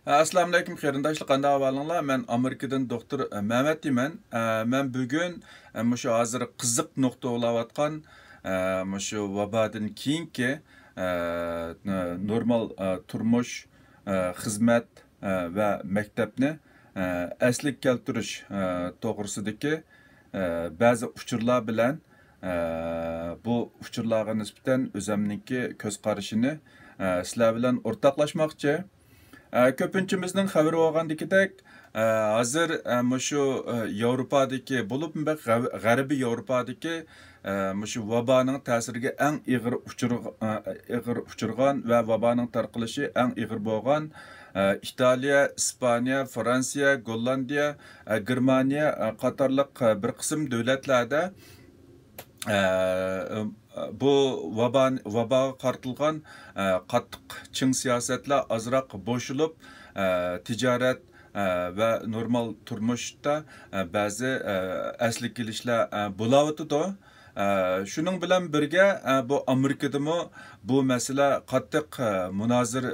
Assalamu alaykum qarindoshlar, qanday ahvolinglar? Men Amerikadan doktor Mehmet deyman. Men bugun mushu hozir qiziq nuqta olayotgan mushu vabodan keyingi normal turmush, xizmat va maktabni asliga keltirish to'g'risidagi ba'zi uchurlar bilan bu uchurlarga nisbatan o'zimniki ko'z qarashini sizlar bilan o'rtoqlashmoqchi. Ko'pinchimizning xabari olgandagidek, hozir mushu Yevropadagi bo'lib, G'arbiy Yevropadagi mushu vaboning ta'siriga eng ig'ir uchirgan va vaboning tarqalishi eng ig'ir bo'lgan Italiya, Ispaniya, Fransiya, Gollandiya, Germaniya qatorliq bir qism davlatlarda bu vaboga qartilgan qattiq ching siyosatlar azroq bo'shilib, tijorat va normal turmushda ba'zi asli kelishlar bo'layotdi. Shuning bilan birga bu Amerikadami bu masala qattiq munozir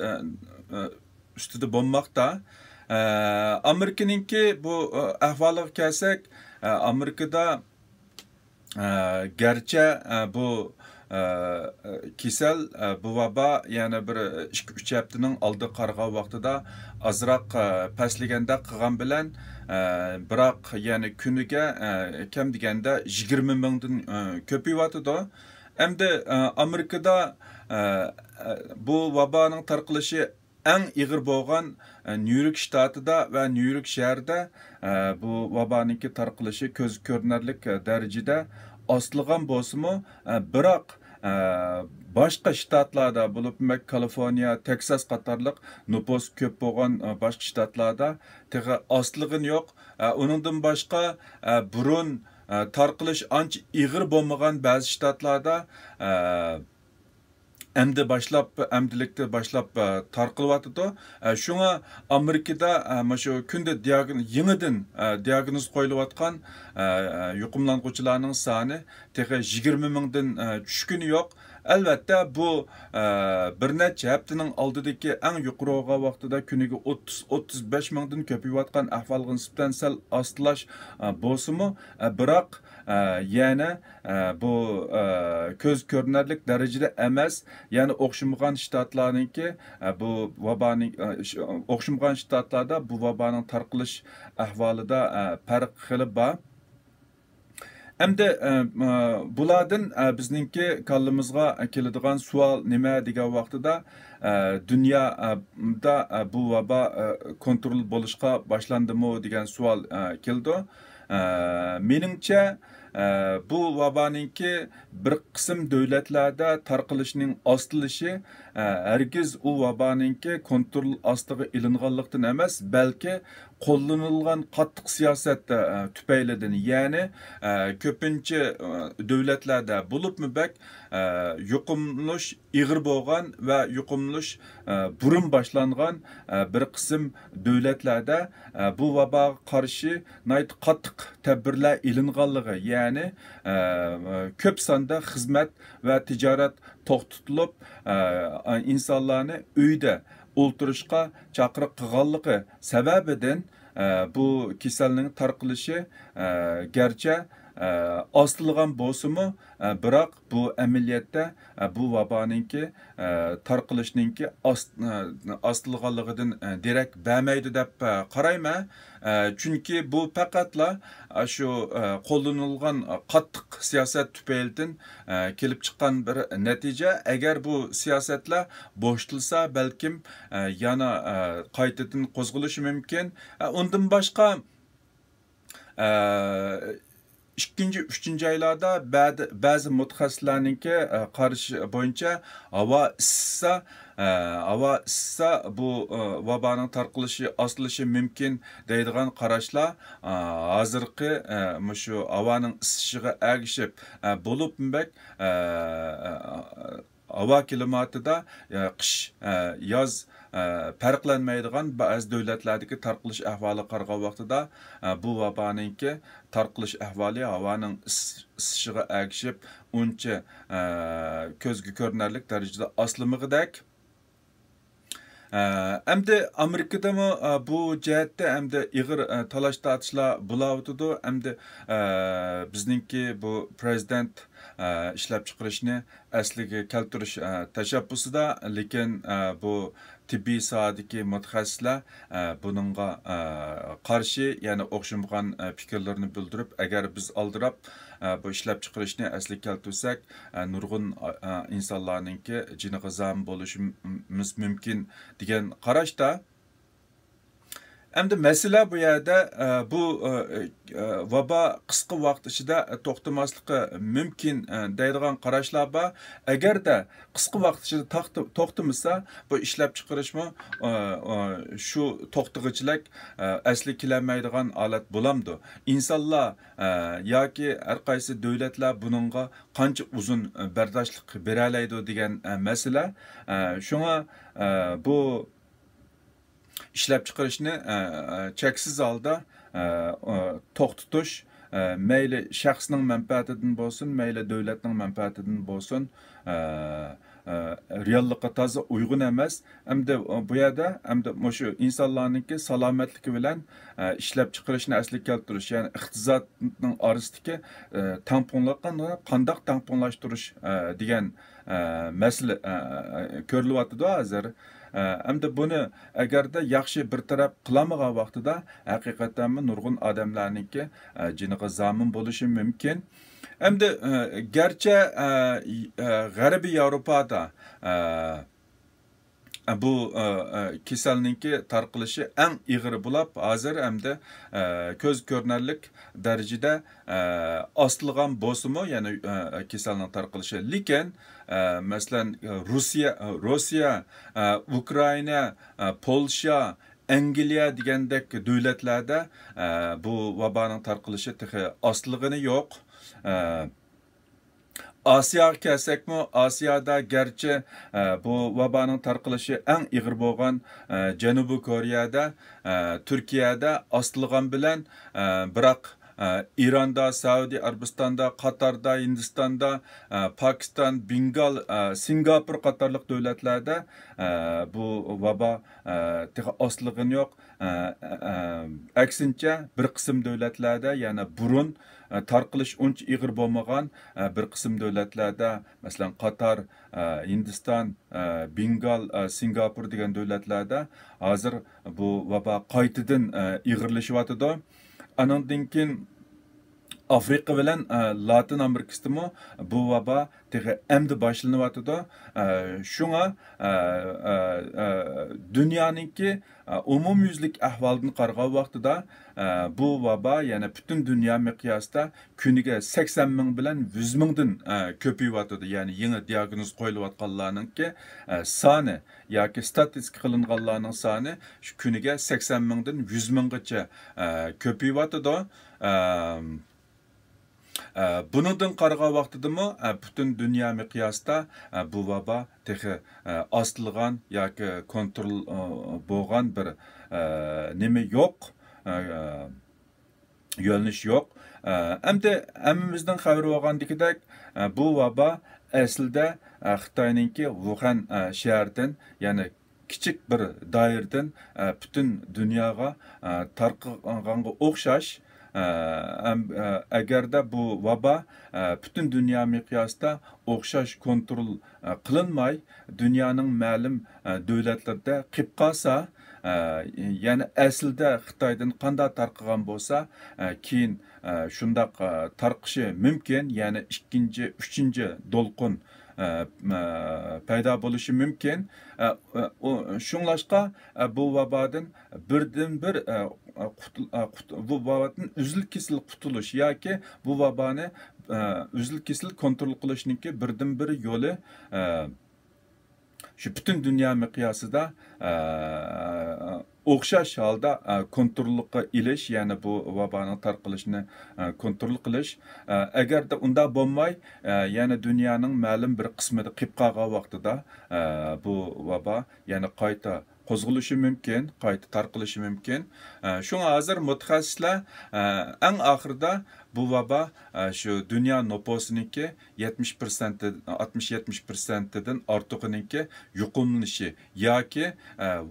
ustida bo'lmoqda. Amerikaninki bu ahvoliga kelsak, Amerikada gerçi bu kisel bu vaba yani bir 2-3 haftanın aldı qarğa vaqtida azroq pasliganda qilgan bilan biroq yani kuniga kam deganda 20 mingdan ko'payyotdi. Endi Amerikada bu vabaning tarqalishi eng ig'ir bo'lgan New York shtatida va New York shahrida bu vabaningki tarqalishi ko'z ko'rinarli darajada ostilgan bo'lsa-mu, biroq boshqa shtatlarda bo'lib, Kaliforniya, Texas qatorliq nüfus ko'p bo'lgan boshqa shtatlarda texi ostilg'in yo'q. Uningdan boshqa burun tarqalish ancha ig'ir bo'lmagan ba'zi shtatlarda emdilikte başlap tarqılıvatıdı. Şuna Amerika'da şu künde yenidən diagnoz qoyuluvatkan yuqumlanğıçılarının sani texe 20 mingdən düşkünü yox. Elbette bu bir neçə haftanın aldıdaki en yuqurığa vaqtida kuniga 30-35 mingdən köpüyvatkan ahvalga nisbatan sal astılaş bolsumu, biroq yani bu köz görünərlik dərəcədə emas. Yani o'xshamagan shtatlarningki bu vabaning o'xshamagan shtatlarda bu vabaning tarqalish ahvolida farq qilib bor. Endi bulardan bizningki kallimizga keladigan savol nima degan vaqtida dunyoda bu vaba kontrol bo'lishga boshlandimi degan savol keldi. Meningcha bu vabaninki bir qism davlatlarda tarqalishning ostilishi hergiz u vabaninki kontrol ostiga ilinganlikdan emas, balki qo'llanilgan qattiq siyosat tufaylidan, ya'ni ko'pincha davlatlarda bo'libmi yuqumlash ig'ir bo'lgan va yuqumlash burun boshlangan bir qism davlatlarda bu vaboga qarshi qattiq tadbirlar ilinganligi, ya'ni ko'p sonda xizmat va tijorat to'xtatilib, insonlarni uyda o'ltirishga chaqiriq qilganligi sababidan bu kasalning tarqalishi garchi ostilgan bo'lsa-mu, biroq bu amaliyotda bu vaboninki tarqalishninki ostilganligidan derak bermaydi deb qarayman. Chunki bu faqatla shu qo'llanilgan qattiq siyosat tufaylidan kelib chiqqan bir natija. Agar bu siyosatlar bo'shatilsa, balkim yana qaytadan qo'zg'alishi mumkin. Undan boshqa 2-3 aylarda bazı mutaxassislarninki qarashi bo'yicha havo issisa bu vaboning tarqalishi ostilishi mumkin deydigan qarashlar hozirgi shu havoning isishiga ergishib bo'lib, havo klimatida qish, yoz farqlanmaydigan ba'zi davlatlardagi tarqalish ahvoli qarg'an vaqtida bu vaboninki tarqalish ahvoli havoning isishiga ergishib uncha ko'zga ko'rinarli darajada oslimig'idek. Endi Amerikadami bu jihatda endi ig'ir talash tortishlar bo'layotidi. Endi bizningki bu prezident ishlab chiqarishni asliga keltirish tashabbusida, lekin bu tibbiy sohadagi mutaxassislar buningga qarshi, ya'ni o'xshamagan fikrlarni bildirib, agar biz aldirab bu ishlab chiqarishni asli keltirsak, nurg'un insonlarningki jiniga zam bo'lishimiz mumkin degan qarashda. Endi masala bu yerda bu vaba qisqa vaqt ichida to'xtamasligi mumkin deydigan qarashlar bor. Agarda qisqa vaqt ichida to'xtamasa, bu ishlab chiqarishmi shu to'xtag'ichilik asli kelmaydigan holat bo'lamdi. Insonlar yoki har qaysi davlatlar buningga qancha uzun bardoshlik bera oladi degan masala. Shunga bu ishlab chiqarishni cheksiz holda to'xtatish mayli shaxsning manfaatidan bo'lsin, mayli davlatning manfaatidan bo'lsin, reallikqa toza uyg'un emas. Hamda bu yerda shu insonlarningki salomatligi bilan ishlab chiqarishni asli keltirish, ya'ni iqtisodning orasidagi tamponlarni qandoq tamponlashtirish degan masala ko'rilyapti hozir. Endi buni agarda yaxshi bir taraf qilamagan vaqtida haqiqatan nurg'un odamlarningki jiniga zamin bo'lishi mumkin. Endi garchi G'arbiy Yevropada bu kasallikning tarqalishi eng ig'ir bo'lib, hozir hamda ko'z ko'rinarlik darajada ostilgan bo'lsa-mu, ya'ni kasallikning tarqalishi. Lekin masalan Rossiya, Ukraina, Polsha, Angliya degandek davlatlarda bu vaboning tarqalishi texi ostilgani yo'q. Asiyaga kelsakmi, Asiyada garchi bu vaboning tarqalishi eng ig'ir bo'lgan Janubiy Koreyada, Turkiyada ostilgan bilan, biroq İran'da, Saudi Arabistan'da, Katar'da, Hindistan'da, Pakistan, Bengal, Singapur qatarlıq devletlerde bu vaba asılığın yok. Aksincha bir qism devletlerde, yani burun tarqalish uncha ig'ir bo'lmagan bir qism davlatlarda, masalan Qatar, Hindiston, Bengal, Singapur degan davlatlarda hozir bu vaba qaytadan ig'irlashyapti. Anondan keyin Afrika bilan Latin Amerikasida bu vaba endi boshlanyapti. Shunga dunyoninki umumyuzlik ahvolini qarag'an vaqtida bu vaba yana butun dunyo miqyosida kuniga 80 ming bilan 100 mingdan ko'payyapti. Ya'ni yangi diagnoz qo'yilayotganlarningki soni yoki statistika qilinganlarning soni shu kuniga 80 mingdan 100 minggacha ko'payyapti. Bundan qaragan vaqtidami butun dunyo miqyosida bu vaba texi ostilgan yoki kontrol bo'lgan bir nima yo'q, yo'linish yo'q. Endi hammamizning xabari bo'lgandek, bu vaba aslida Xitoyningki Wuhan shahridan, ya'ni kichik bir doiradan butun dunyoga tarqalganga o'xshash. Agarda bu vaba butun dunyo miqyosida o'xshash kontrol qilinmay dunyoning ma'lum davlatlarida qilib qolsa, ya'ni aslida Xitoydan qanday tarqagan bo'lsa, keyin shundoq tarqishi mumkin, ya'ni 2-chi, 3-chi do'lqin paydo bo'lishi mumkin. Shunlashqa bu vabodan birdan-bir bu vabodan uzil-kesil qutulish yoki bu vaboni uzil-kesil kontrol qilishninki birdan-bir yo'li shu butun dunyo miqyosida o'xshash holda kontrolga ilish, ya'ni bu vaboning tarqalishini kontrol qilish. Agarda unda bo'lmay, ya'ni dunyoning ma'lum bir qismida qilib qolgan vaqtida bu vabo yana qayta qo'zg'alishi mumkin, qayta tarqalishi mumkin. Shunga hozir mutaxassislar eng oxirida bu vaba şu dünya nüfusununki 60-70%'den ortig'iniki yuqumlanishi yoki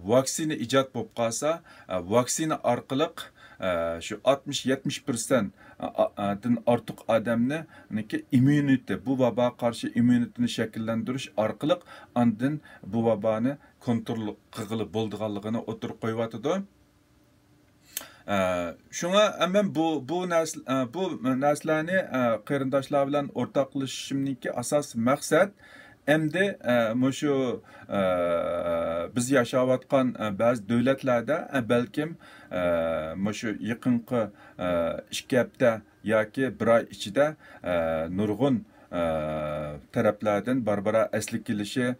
vaksina ijod bo'lib qolsa, vaksina orqali şu 60-70%'den ortiq odamniki immunite, bu vaba qarshi immunitini shakllantirish orqali andin bu vabani kontrol qilib bo'lganligini o'tirib qo'yatdi. Şuna hemen bu narsalarni qarindoshlar bilan o'rtoqlashishimningki asas maqsad endi mushu biz yashayotgan ba'zi davlatlarda balkim mushu yaqinqi 2 hafta yoki 1 oy ichida nurg'un taraflardan barbara asli kelishi,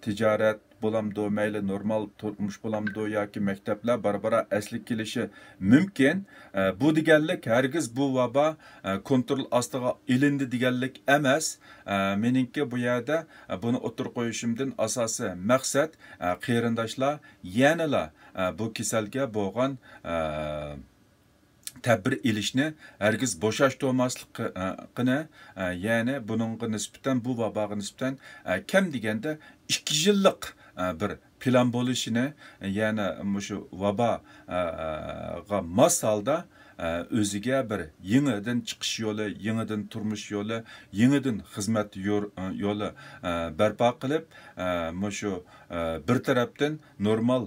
tijorat bo'lamdi, mayli normal turmush bo'lamdi yoki maktablar barbara asli kelishi mumkin. Bu deganlik hargiz bu vaba kontrol ostiga ilindi deganlik emas. Meningki bu yerda buni o'tirib qo'yishimdan asosiy maqsad qarindoshlar yanala bu kasalga bo'lgan tadbir ilishni hargiz bo'shashtirmaslikni, ya'ni buningga nisbatan bu vaboga nisbatan kam deganda 2 yillik bir plan bo'lishini, ya'ni mushu vaboga mos holda o'ziga bir yangidan chiqish yo'li, yangidan turmush yo'li, yangidan xizmat yo'li barpo qilib, mushu bir tarafdan normal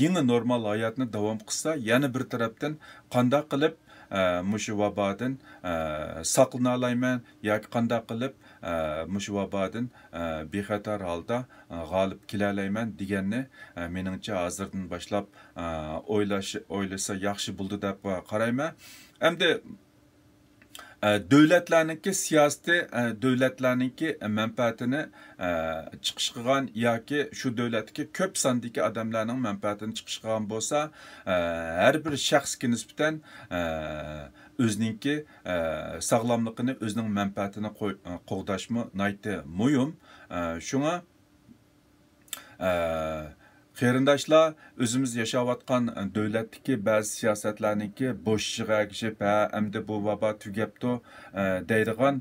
yangi normal hayotni davom qilsa, yana bir tarafdan qanday qilib mushu vabodan saqlana olayman yoki qanday qilib mushu vabodan bexatar holda g'olib kela olayman deganni meningcha hozirdan boshlab o'ylasa yaxshi bo'ldi deb qarayman. Endi davlatlarningki siyosati, davlatlarningki manfaatini chiqish qilgan yoki shu davlatga ko'p sondagi odamlarning manfaatini chiqish qilgan bo'lsa, har bir shaxsga nisbatan o'zininki sog'lomligini, o'zining manfaatini qo'g'dashmi nihoyatda muhim. Shunga qarindoshlar o'zimiz yashayotgan davlatdagi ba'zi siyosatlarningki bo'shig'iga ergishib, endi bu vabo tugabdi deydigan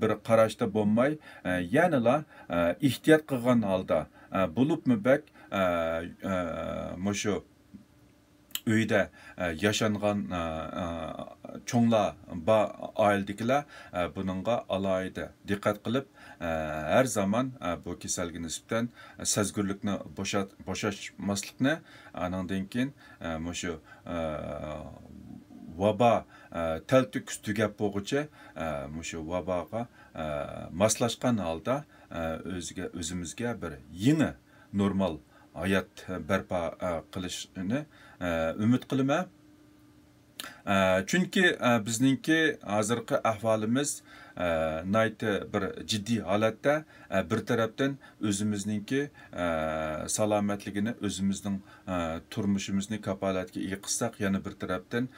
bir qarashda bo'lmay, yanala ehtiyot qilgan holda bo'libmi bak mushu uyda yaşanğan çoğunlar ailedekiler bununla alayda dikkat kılıp her zaman bu keselge nisbeten sezgürlükni boşaşmaslıkni anandan keyin mushu vaba teltük tugab bo'lguncha mushu vaboga moslashgan holda o'zimizga bir yangi normal hayat barpo qilishni umid qilaman. Çünkü bizningki hozirgi ahvolimiz nihoyatda bir jiddiy holatda, bir tarafdan o'zimizningki salomatligini, o'zimizning turmushimizni kapolatga ega qilsak, yana bir tarafdan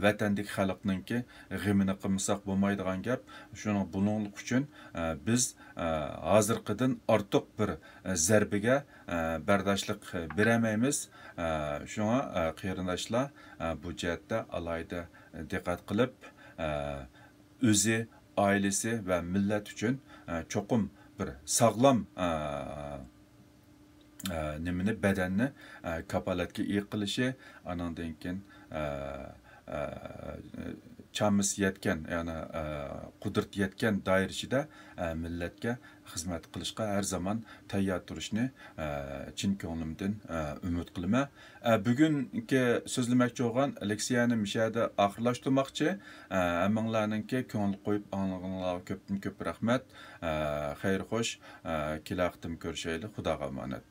vatandagi xalqningki g'amini qilmasak bo'lmaydigan gap. Shuning buninglik uchun biz hozirgidan ortiq bir zarbiga bardoshlik berolmaymiz. Shunga qarindoshlar bu jihatda alayda diqqat qilib, o'zi, ailesi ve millet için çokum bir sağlam nimini bedenini kapalatki iyi kılışı anandan keyin çamız yetken, yani kudret yetken dairişide milletke hizmet kılışka her zaman tayyor turishni chin ko'nglimdan umid qilaman. Bugungi so'zlamoqchi bo'lgan leksiyani mishada oxirlashtirmoqchi. Hammanglarningki ko'ngil qo'yib anglag'anlarga ko'pdan ko'p rahmat. Xayr xo'sh, kelaqtim ko'rishaylik. Xudoga omonat.